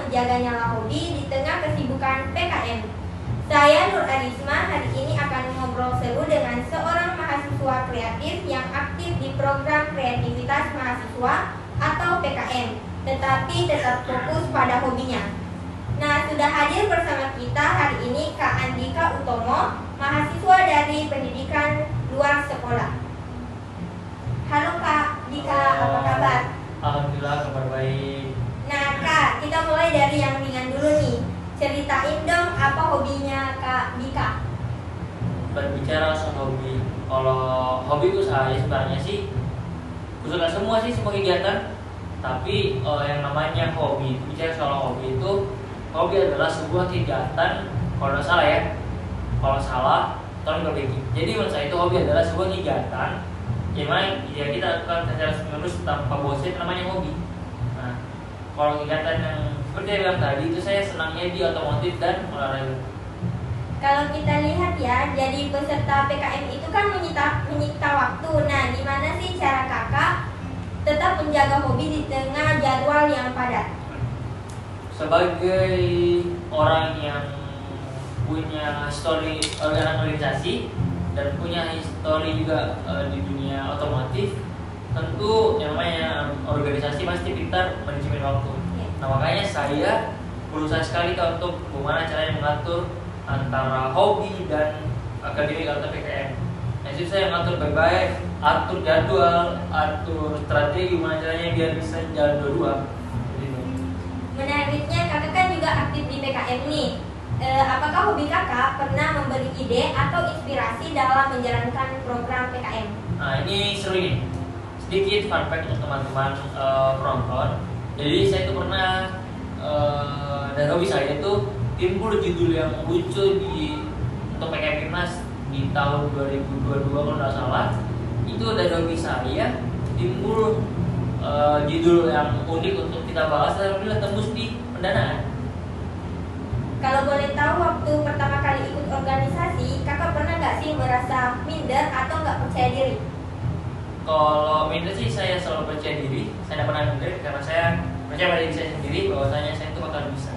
menjaga nyala hobi di tengah kesibukan PKM. Saya Nur Arisma hari ini akan ngobrol seru dengan seorang mahasiswa kreatif yang aktif di program kreativitas mahasiswa atau PKM, tetapi tetap fokus pada hobinya. Nah, sudah hadir bersama kita hari ini Kak Andika Utomo, mahasiswa dari pendidikan luar sekolah. Halo Kak Dika, apa kabar? Alhamdulillah, kabar baik. Nah Kak, kita mulai dari yang ringan dulu nih. Ceritain dong apa hobinya Kak Dika. Berbicara soal hobi, kalau hobi itu saya sebenarnya sih suka semua kegiatan. Tapi yang namanya hobi, bicara soal hobi itu, hobi adalah sebuah kegiatan. Kalau tidak salah ya, kalau salah tolong diperbaiki. Jadi menurut saya itu hobi adalah sebuah kegiatan yang mana jika kita lakukan secara terus tanpa bosan, namanya hobi. Nah, kalau kegiatan yang seperti yang bilang tadi itu saya senangnya di otomotif dan olahraga. Kalau kita lihat ya, jadi peserta PKM itu kan menyita waktu. Nah, gimana sih cara kakak tetap menjaga hobi di tengah jadwal yang padat? Sebagai orang yang punya histori organisasi dan punya histori juga di dunia otomotif, tentu yang namanya organisasi pasti pintar manajemen waktu. Nah, makanya saya berusaha sekali untuk bagaimana caranya mengatur antara hobi dan akademik atau PKM. Nah, itu saya mengatur baik-baik, atur jadwal, atur strategi gimana caranya biar bisa jalan dua-dua. Menariknya kakak kan juga aktif di PKM nih. Apakah hobi kakak pernah memberi ide atau inspirasi dalam menjalankan program PKM? Nah, ini seru nih. Sedikit fun fact untuk teman-teman penonton. Jadi saya itu pernah dan hobi saya itu timbul judul yang lucu untuk PKM Pirnas di tahun 2022 kalau tidak salah. Itu dari hobi saya timbul judul yang unik untuk kita bahas, dan alhamdulillah tembus di pendanaan. Kalau boleh tahu, waktu pertama kali ikut organisasi, kakak pernah nggak sih merasa minder atau nggak percaya diri? Kalau minder sih saya selalu percaya diri. Saya tidak pernah minder karena saya percaya pada diri saya sendiri bahwasanya saya itu bakal bisa.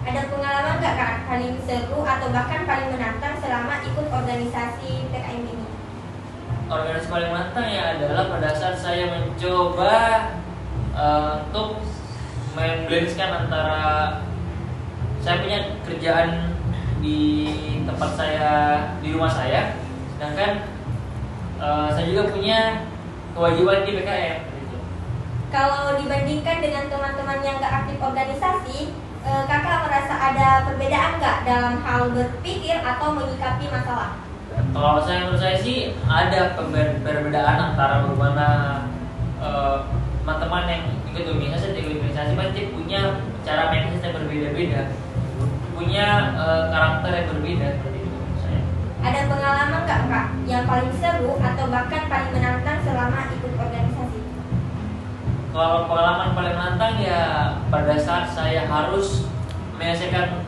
Ada pengalaman nggak kak paling seru atau bahkan paling menantang selama ikut organisasi PKM ini? Organisasi paling menantang ya adalah pada saat saya mencoba untuk memblendkan antara saya punya kerjaan di tempat saya, di rumah saya, sedangkan saya juga punya kewajiban di PKM gitu. Kalau dibandingkan dengan teman-teman yang nggak aktif organisasi, kakak merasa ada perbedaan nggak dalam hal berpikir atau menyikapi masalah? Kalau menurut saya sih ada perbedaan antara bagaimana teman-teman yang ikut organisasi pasti punya cara mindset yang berbeda-beda, punya karakter yang berbeda seperti itu menurut saya. Ada pengalaman nggak kak yang paling seru atau bahkan paling menantang selama ikut organisasi? Kalau pengalaman paling menantang ya pada saat saya harus menyelesaikan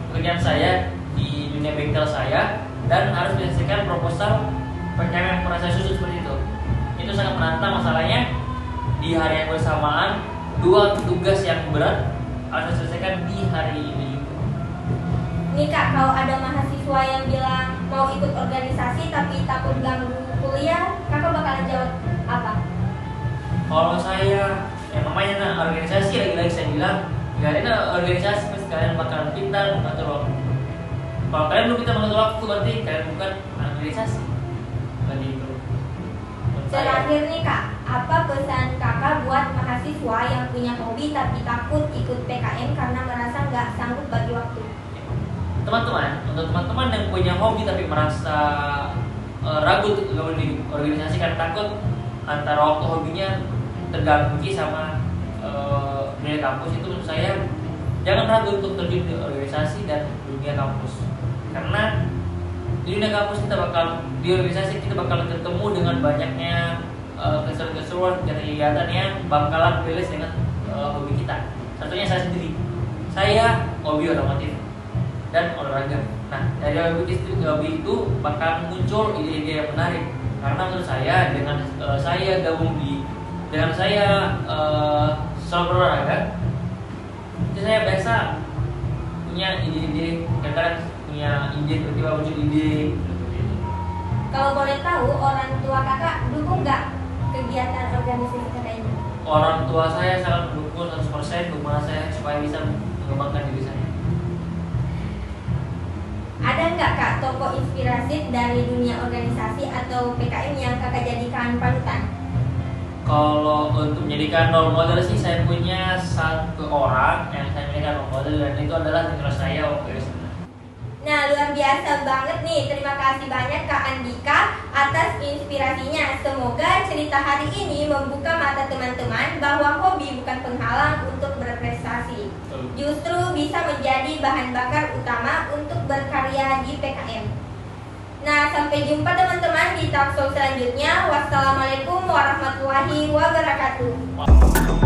pekerjaan saya di dunia bengkel saya dan harus menyelesaikan proposal PKM yang pernah saya susun seperti itu. Itu sangat menantang, masalahnya di hari yang bersamaan dua tugas yang berat harus diselesaikan di hari ini juga. Nih kak, kalau ada mahasiswa yang bilang mau ikut organisasi tapi takut ganggu kuliah, kakak bakalan jawab apa? Kalau saya yang namanya organisasi, lagi-lagi saya bilang karena organisasi pasti kalian bakalan pintar mengatur waktu. Kalau kalian belum pintar mengatur waktu berarti kalian bukan organisasi. Berarti itu. Terakhir nih kak, apa pesan kakak buat mahasiswa yang punya hobi tapi takut ikut PKM karena merasa nggak sanggup bagi waktu? Teman-teman, untuk teman-teman yang punya hobi tapi merasa ragu untuk gabung di organisasi karena takut antara waktu hobinya terganggu sama dunia kampus, itu menurut saya jangan ragu untuk terjun di organisasi dan dunia kampus, karena di dunia kampus di organisasi kita bakal ketemu dengan banyaknya keseruan-keseruan kegiatan yang bakalan rilis dengan hobi kita. Satunya saya sendiri, saya hobi otomotif dan olahraga. Nah, dari hobi itu bakal muncul ide-ide yang menarik, karena menurut saya dengan saya gabung dengan saya selalu berolahraga, itu saya biasa punya ide-ide, kadang punya ide tiba-tiba muncul ide seperti itu. Kalau boleh tahu, orang tua kakak dukung nggak kegiatan organisasi kakak ini? Orang tua saya sangat mendukung 100% bagaimana saya supaya bisa mengembangkan diri saya. Ada nggak kak tokoh inspirasi dari dunia organisasi atau PKM yang kakak jadikan panutan? Kalau untuk menjadikan role model sih, saya punya satu orang yang saya jadikan role model, dan itu adalah senior saya waktu SMA. Nah, luar biasa banget nih. Terima kasih banyak Kak Andika atas inspirasinya. Semoga cerita hari ini membuka mata teman-teman bahwa hobi bukan penghalang untuk berprestasi. Justru bisa menjadi bahan bakar utama untuk berkarya di PKM. Nah, sampai jumpa teman-teman di talkshow selanjutnya. Wassalamualaikum warahmatullahi wabarakatuh.